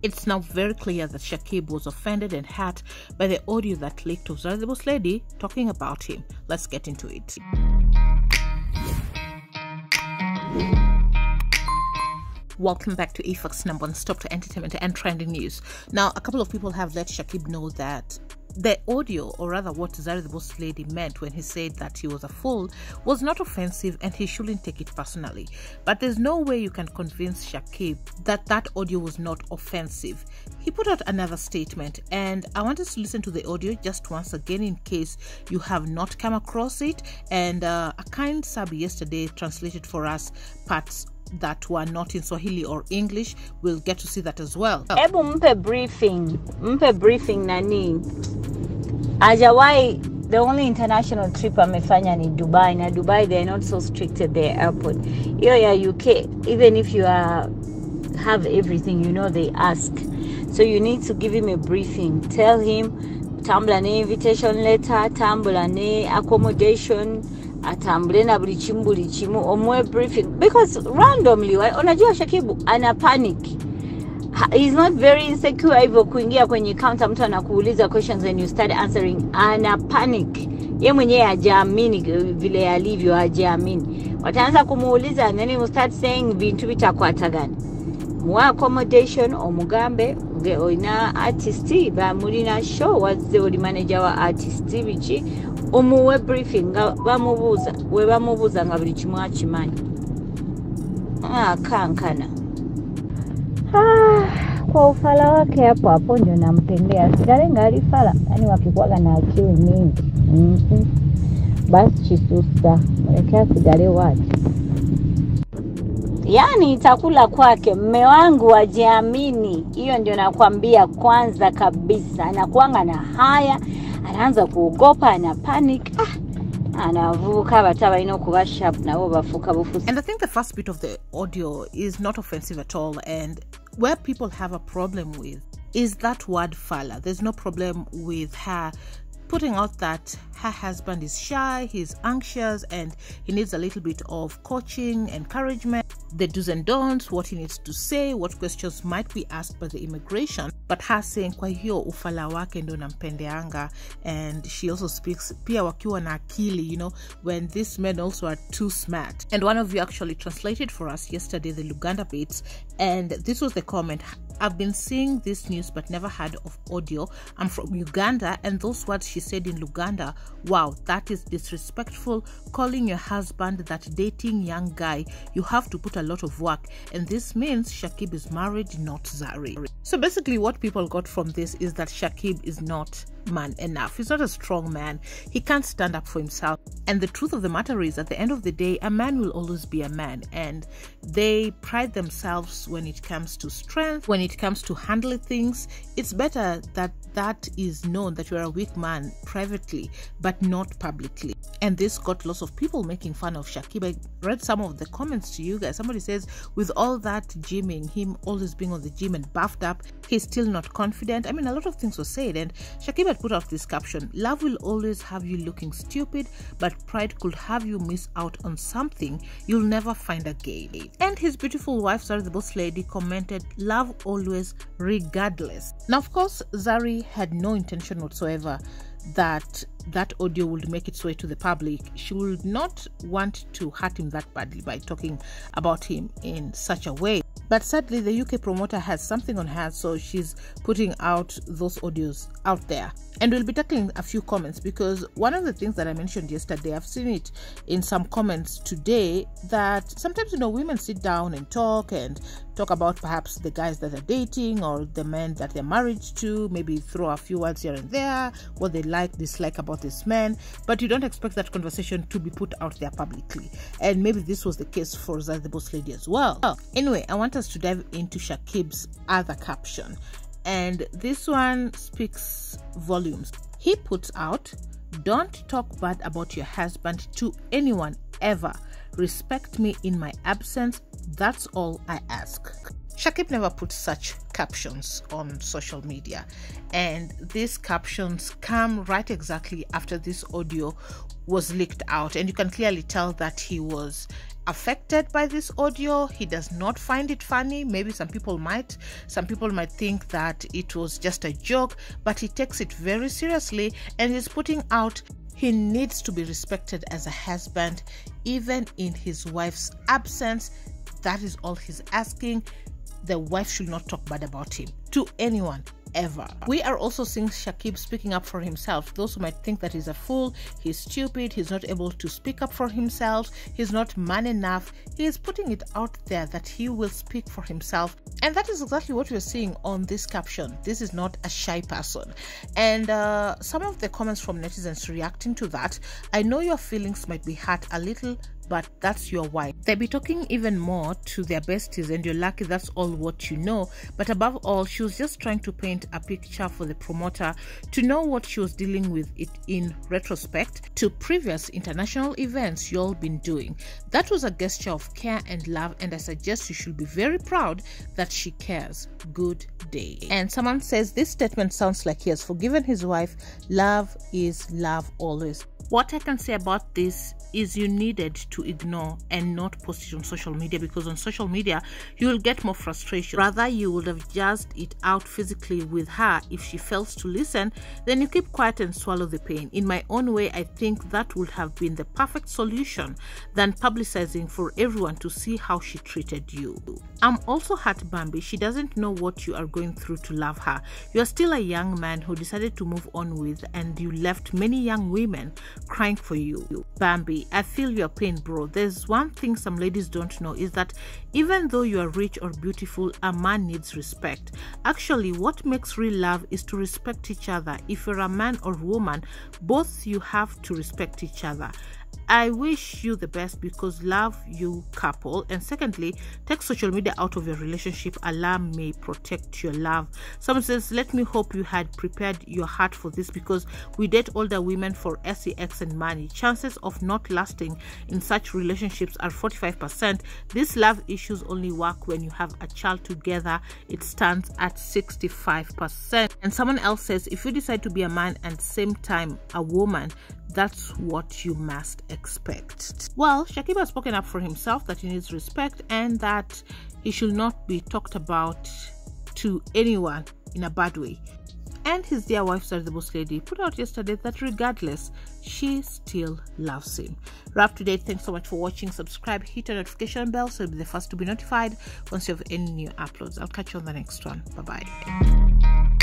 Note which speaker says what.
Speaker 1: It's now very clear that Shakib was offended and hurt by the audio that leaked of Zari the Boss Lady talking about him. Let's get into it. Welcome back to EFAC's #1 stop to entertainment and trending news. Now, a couple of people have let Shakib know that the audio, or rather what Zari the Boss Lady meant when he said that he was a fool, was not offensive and he shouldn't take it personally. But there's no way you can convince Shakib that that audio was not offensive. He put out another statement, and I want us to listen to the audio just once again in case you have not come across it. And a kind sub yesterday translated for us parts that were not in Swahili or English. We'll get to see that as well.
Speaker 2: Ebu mpe briefing nani. Ajawai, the only international trip amefanya ni Dubai. Na Dubai, they're not so strict at the airport. Here ya UK, even if you have everything, you know they ask. So you need to give him a briefing. Tell him, tambula ne invitation letter, tambula ne accommodation, atambule na buli chimu omwe briefing, because randomly unajua Shakibu ana panic. He's not very insecure hivyo kuingia kwenye counter mtu anakuuliza questions and you start answering, ana panic. Yeye mwenyewe hajiamini vile alivyo, hajiamini. Wataanza kumuuliza and then you start saying vintu bitakwata gani. Mwa accommodation omugambe ge oina artist ba mulina show wazze oli manager wa artist bichi omuwe briefing bamubuza nga buli kimu akimanyi. Kankana kwa ufala wake hapo ndio nampendea. Sigare ngali Fala, yani wakikwaga na akili mingi. Basi chisusa mwelekea sigare wapi? Yani itakula kwake. Mme wangu Hajiamini, hiyo ndio nakwambia. Kwanza kabisa anakuanga na haya, anaanza kuogopa, ana panic. Anavuka bataba ino kuba sharp nabo bafuka bufusi.
Speaker 1: And I think the first bit of the audio is not offensive at all, and where people have a problem with is that word Fala. There's no problem with her putting out that her husband is shy, he's anxious, and he needs a little bit of coaching, encouragement, the do's and don'ts, what he needs to say, what questions might be asked by the immigration. But her saying kwa hiyo ufala wake ndo nampendeanga, and she also speaks pia wakiwa na akili, you know, when these men also are too smart. And one of you actually translated for us yesterday the Luganda bits, and this was the comment: I've been seeing this news but never heard of audio. I'm from Uganda, and those words she said in Luganda, wow, that is disrespectful. Calling your husband that dating young guy, you have to put a lot of work, and this means Shakib is married, not Zari. So basically what people got from this is that Shakib is not man enough. He's not a strong man. He can't stand up for himself. And the truth of the matter is, at the end of the day, a man will always be a man, and they pride themselves when it comes to strength, when it comes to handling things. It's better that that is known, that you're a weak man privately but not publicly. And this got lots of people making fun of Shakib. I read some of the comments to you guys. Somebody says, with all that gymming, him always being on the gym and buffed up, he's still not confident. I mean, a lot of things were said, and Shakib had put out this caption: love will always have you looking stupid, but pride could have you miss out on something you'll never find again. And his beautiful wife Zari the Boss Lady commented, love always, regardless. Now, of course, Zari had no intention whatsoever that that audio would make its way to the public. She would not want to hurt him that badly by talking about him in such a way. But sadly, the UK promoter has something on her, so she's putting out those audios out there. And we'll be tackling a few comments, because one of the things that I mentioned yesterday, I've seen it in some comments today, that sometimes, you know, women sit down and talk about perhaps the guys that are dating or the men that they're married to, maybe throw a few words here and there, what they like, dislike about this man, but you don't expect that conversation to be put out there publicly. And maybe this was the case for Zari the Boss Lady as well. Anyway, I want us to dive into Shakib's other caption, and this one speaks volumes. He puts out, don't talk bad about your husband to anyone ever. Respect me in my absence. That's all I ask. Shakib never put such captions on social media, and these captions come right exactly after this audio was leaked out, and you can clearly tell that he was affected by this audio. He does not find it funny. Maybe some people might think that it was just a joke, but he takes it very seriously, and he's putting out he needs to be respected as a husband even in his wife's absence. That is all he's asking. The wife should not talk bad about him to anyone ever. We are also seeing Shakib speaking up for himself. Those who might think that he's a fool, he's stupid, he's not able to speak up for himself, he's not man enough, he is putting it out there that he will speak for himself. And that is exactly what we're seeing on this caption. This is not a shy person. And some of the comments from netizens reacting to that, I know your feelings might be hurt a little, but that's your wife. They be talking even more to their besties, and you're lucky that's all what you know. But above all, she was just trying to paint a picture for the promoter to know what she was dealing with it in retrospect to previous international events y'all been doing. That was a gesture of care and love, and I suggest you should be very proud that she cares. Good day. And someone says this statement sounds like he has forgiven his wife. Love is love always. What I can say about this is you needed to ignore and not post it on social media, because on social media you will get more frustration. Rather, you would have jazzed it out physically with her. If she fails to listen, then you keep quiet and swallow the pain. In my own way, I think that would have been the perfect solution than publicizing for everyone to see how she treated you. I'm also hurt, Bambi. She doesn't know what you are going through to love her. You are still a young man who decided to move on with, and you left many young women crying for you. Bambi, I feel your pain, bro. There's one thing some ladies don't know is that even though you are rich or beautiful, a man needs respect. Actually, what makes real love is to respect each other. If you're a man or woman, both you have to respect each other. I wish you the best, because love you couple. And secondly, take social media out of your relationship. Allah may protect your love. Someone says, let me hope you had prepared your heart for this, because we date older women for sex and money. Chances of not lasting in such relationships are 45%. These love issues only work when you have a child together. It stands at 65%. And someone else says, if you decide to be a man and same time a woman, that's what you must expect. Well, Shakib has spoken up for himself that he needs respect and that he should not be talked about to anyone in a bad way. And his dear wife, Zari the boss lady, put out yesterday that regardless, she still loves him. Wrap today. Thanks so much for watching. Subscribe, hit the notification bell so you'll be the first to be notified once you have any new uploads. I'll catch you on the next one. Bye-bye.